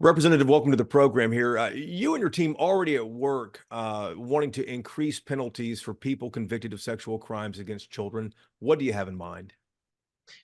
Representative, welcome to the program here. You and your team already at work wanting to increase penalties for people convicted of sexual crimes against children. What do you have in mind?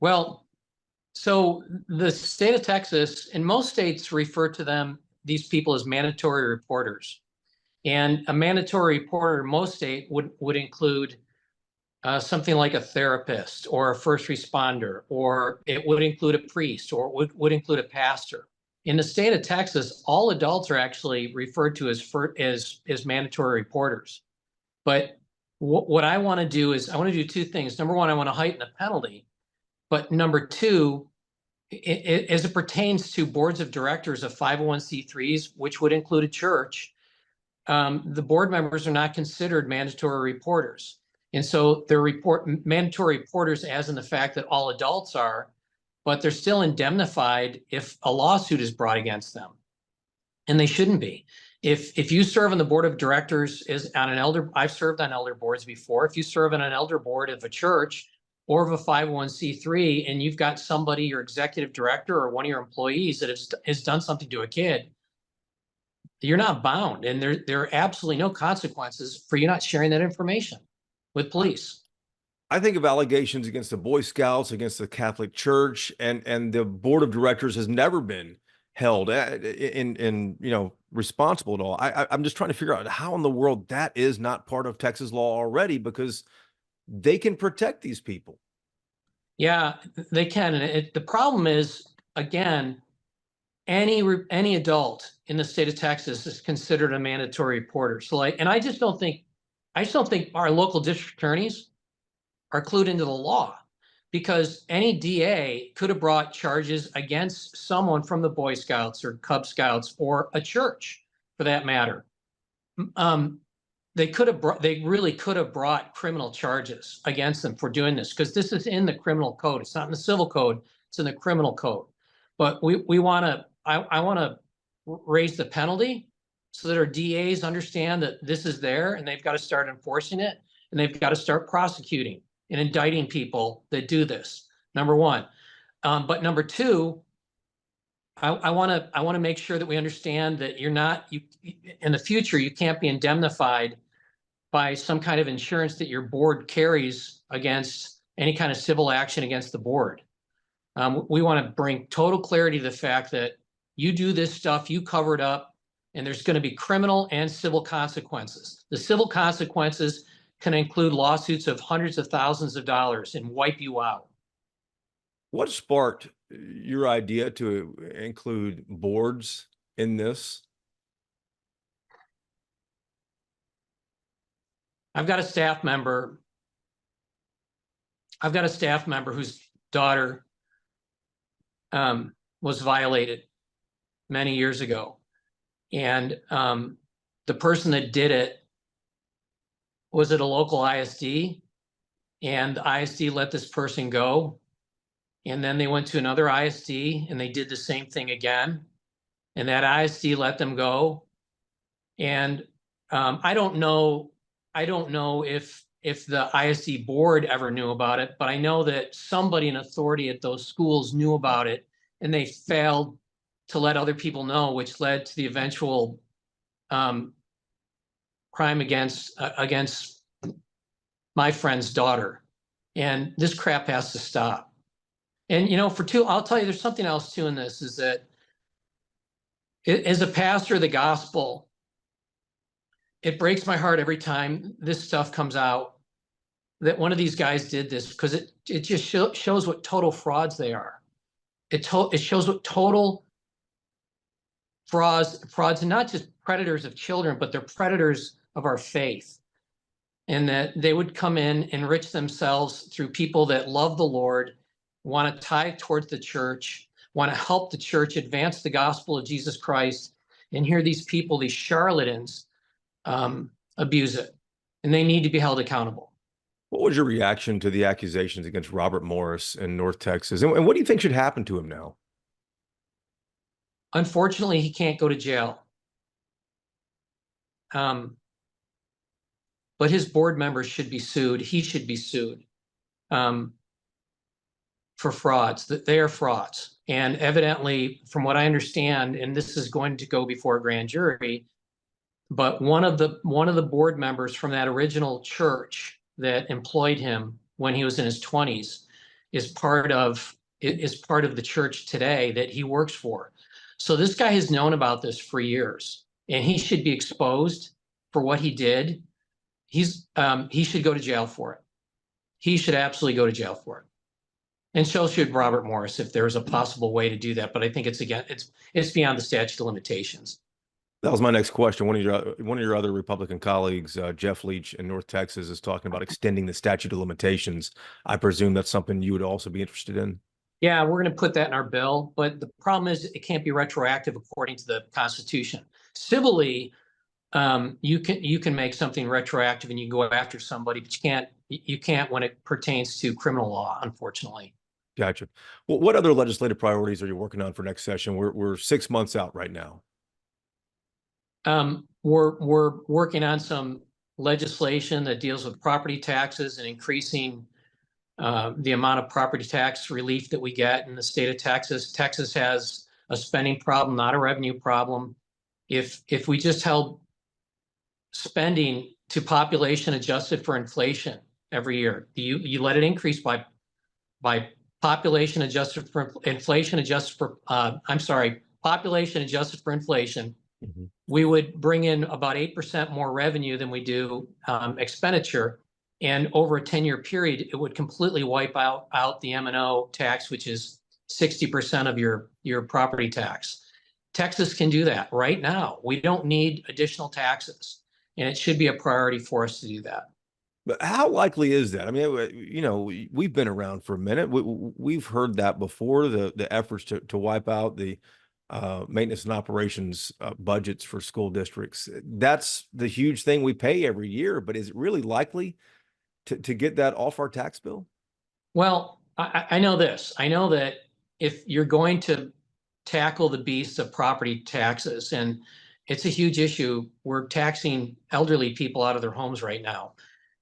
Well, so the state of Texas, and most states refer to these people as mandatory reporters. And a mandatory reporter in most state would include something like a therapist or a first responder, or it would include a priest, or it would include a pastor. In the state of Texas, all adults are actually referred to as mandatory reporters. But what I want to do is I want to do two things. Number one, I want to heighten the penalty. But number two, as it pertains to boards of directors of 501c3s, which would include a church, the board members are not considered mandatory reporters. And so they're mandatory reporters as in the fact that all adults are, but they're still indemnified if a lawsuit is brought against them. And they shouldn't be. If you serve on the board of directors I've served on elder boards before. If you serve on an elder board of a church or of a 501c3 and you've got somebody, your executive director or one of your employees that has done something to a kid, you're not bound, and there are absolutely no consequences for you not sharing that information with police. I think of allegations against the Boy Scouts, against the Catholic Church, and the board of directors has never been held in responsible at all. I'm just trying to figure out how in the world that is not part of Texas law already, because they can protect these people. Yeah, they can. And the problem is, again, any adult in the state of Texas is considered a mandatory reporter. So I just don't think our local district attorneys are clued into the law, because any DA could have brought charges against someone from the Boy Scouts or Cub Scouts or a church for that matter. They really could have brought criminal charges against them for doing this, because this is in the criminal code. It's not in the civil code, it's in the criminal code. But I want to raise the penalty so that our DAs understand that this is there and they've got to start enforcing it, and they've got to start prosecuting and indicting people that do this. Number one. But number two, I want to make sure that we understand that in the future, you can't be indemnified by some kind of insurance that your board carries against any kind of civil action against the board. We want to bring total clarity to the fact that you do this stuff, you cover it up, and there's going to be criminal and civil consequences. The civil consequences can include lawsuits of hundreds of thousands of dollars and wipe you out. What sparked your idea to include boards in this? I've got a staff member whose daughter was violated many years ago. And the person that did it was at a local ISD, and the ISD let this person go. And then they went to another ISD and they did the same thing again. And that ISD let them go. And I don't know if the ISD board ever knew about it, but I know that somebody in authority at those schools knew about it, and they failed to let other people know, which led to the eventual crime against my friend's daughter. And this crap has to stop. And I'll tell you, there's something else too in this, is that as a pastor of the gospel, it breaks my heart every time this stuff comes out that one of these guys did this, because it just shows what total frauds they are. It shows what total frauds, and not just predators of children, but they're predators of our faith. And that they would come in, enrich themselves through people that love the Lord, want to tithe towards the church, want to help the church advance the gospel of Jesus Christ. And here these people, these charlatans, abuse it, and they need to be held accountable. What was your reaction to the accusations against Robert Morris in North Texas? And what do you think should happen to him now? Unfortunately, he can't go to jail. But his board members should be sued. He should be sued. for frauds, that they are frauds. And evidently, from what I understand, and this is going to go before a grand jury, but one of the board members from that original church that employed him when he was in his 20s is part of the church today that he works for. So this guy has known about this for years, and he should be exposed for what he did. He should go to jail for it. He should absolutely go to jail for it. And so should Robert Morris if there's a possible way to do that. But I think it's beyond the statute of limitations. That was my next question. One of your other Republican colleagues, Jeff Leach in North Texas, is talking about extending the statute of limitations. I presume that's something you would also be interested in. Yeah, we're going to put that in our bill, but the problem is it can't be retroactive according to the Constitution. Civilly, you can make something retroactive and you can go after somebody, but you can't when it pertains to criminal law, unfortunately. Gotcha. Well, what other legislative priorities are you working on for next session? We're 6 months out right now. We're working on some legislation that deals with property taxes and increasing the amount of property tax relief that we get in the state of Texas. Texas has a spending problem, not a revenue problem. If we just held spending to population adjusted for inflation every year, you let it increase by population adjusted for inflation adjusted for population adjusted for inflation, we would bring in about 8% more revenue than we do expenditure. And over a 10-year period, it would completely wipe out the M&O tax, which is 60% of your property tax. Texas can do that right now. We don't need additional taxes, and it should be a priority for us to do that. But how likely is that? I mean, we've been around for a minute. We've heard that before, the efforts to wipe out the maintenance and operations budgets for school districts. That's the huge thing we pay every year. But is it really likely to get that off our tax bill? Well, I know this. I know that if you're going to tackle the beast of property taxes, and it's a huge issue, we're taxing elderly people out of their homes right now.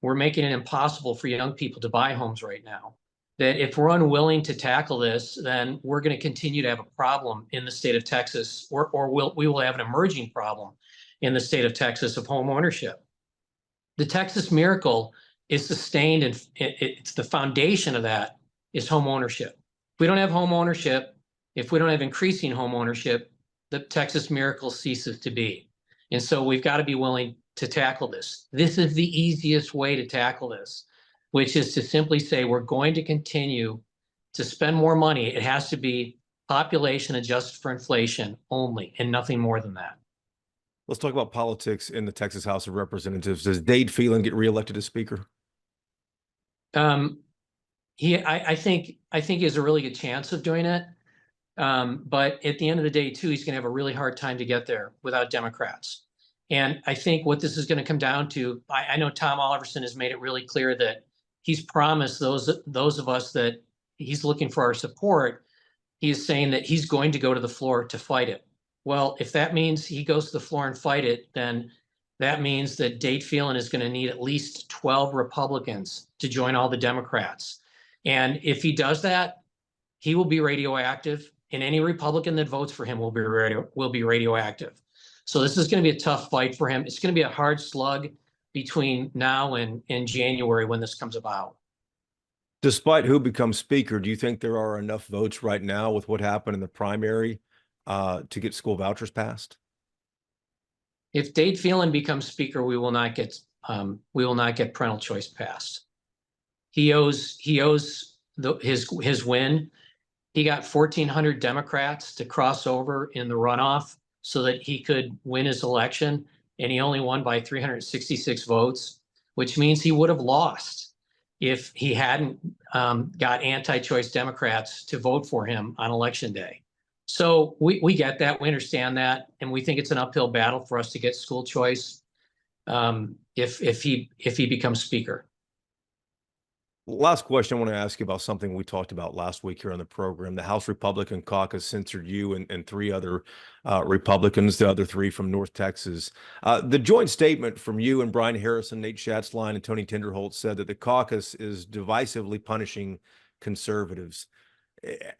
We're making it impossible for young people to buy homes right now. That if we're unwilling to tackle this, then we're going to continue to have a problem in the state of Texas, or we will have an emerging problem in the state of Texas of home ownership. The Texas miracle is sustained, and it's the foundation of that is home ownership. If we don't have home ownership, if we don't have increasing home ownership, the Texas miracle ceases to be. And so we've got to be willing to tackle this. This is the easiest way to tackle this, which is to simply say we're going to continue to spend more money. It has to be population adjusted for inflation only, and nothing more than that. Let's talk about politics in the Texas House of Representatives. Does Dade Phelan get reelected as Speaker? I think he has a really good chance of doing it. But at the end of the day, too, he's going to have a really hard time to get there without Democrats. And I think what this is going to come down to, I know Tom Oliverson has made it really clear that he's promised those of us that he's looking for our support. He's saying that he's going to go to the floor to fight it. Well, if that means he goes to the floor and fight it, then that means that Dade Phelan is going to need at least 12 Republicans to join all the Democrats. And if he does that, he will be radioactive, and any Republican that votes for him will be radioactive. So this is going to be a tough fight for him. It's going to be a hard slug between now and January when this comes about. Despite who becomes Speaker, do you think there are enough votes right now with what happened in the primary to get school vouchers passed? If Dade Phelan becomes Speaker, we will not get parental choice passed. He owes his win. He got 1,400 Democrats to cross over in the runoff so that he could win his election, and he only won by 366 votes, which means he would have lost if he hadn't got anti-choice Democrats to vote for him on election day. So we get that, we understand that, and we think it's an uphill battle for us to get school choice if he becomes Speaker. Last question I want to ask you about something we talked about last week here on the program. The House Republican Caucus censored you and three other Republicans, the other three from North Texas. The joint statement from you and Brian Harrison, Nate Schatzline, and Tony Tinderholt said that the caucus is divisively punishing conservatives.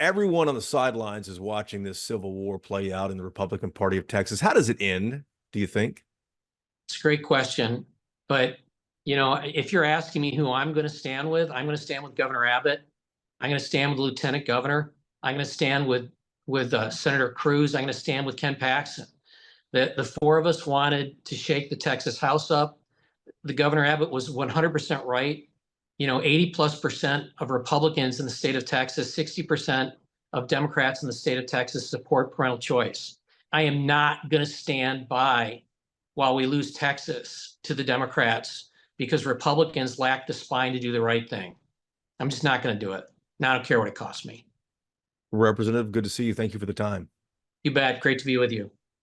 Everyone on the sidelines is watching this civil war play out in the Republican Party of Texas. How does it end, do you think? It's a great question. But, if you're asking me who I'm going to stand with, I'm going to stand with Governor Abbott. I'm going to stand with the Lieutenant Governor. I'm going to stand with Senator Cruz. I'm going to stand with Ken Paxton. The four of us wanted to shake the Texas House up. The Governor Abbott was 100% right. 80+% of Republicans in the state of Texas, 60% of Democrats in the state of Texas support parental choice. I am not going to stand by while we lose Texas to the Democrats because Republicans lack the spine to do the right thing. I'm just not going to do it. Now I don't care what it costs me. Representative, good to see you. Thank you for the time. You bet. Great to be with you.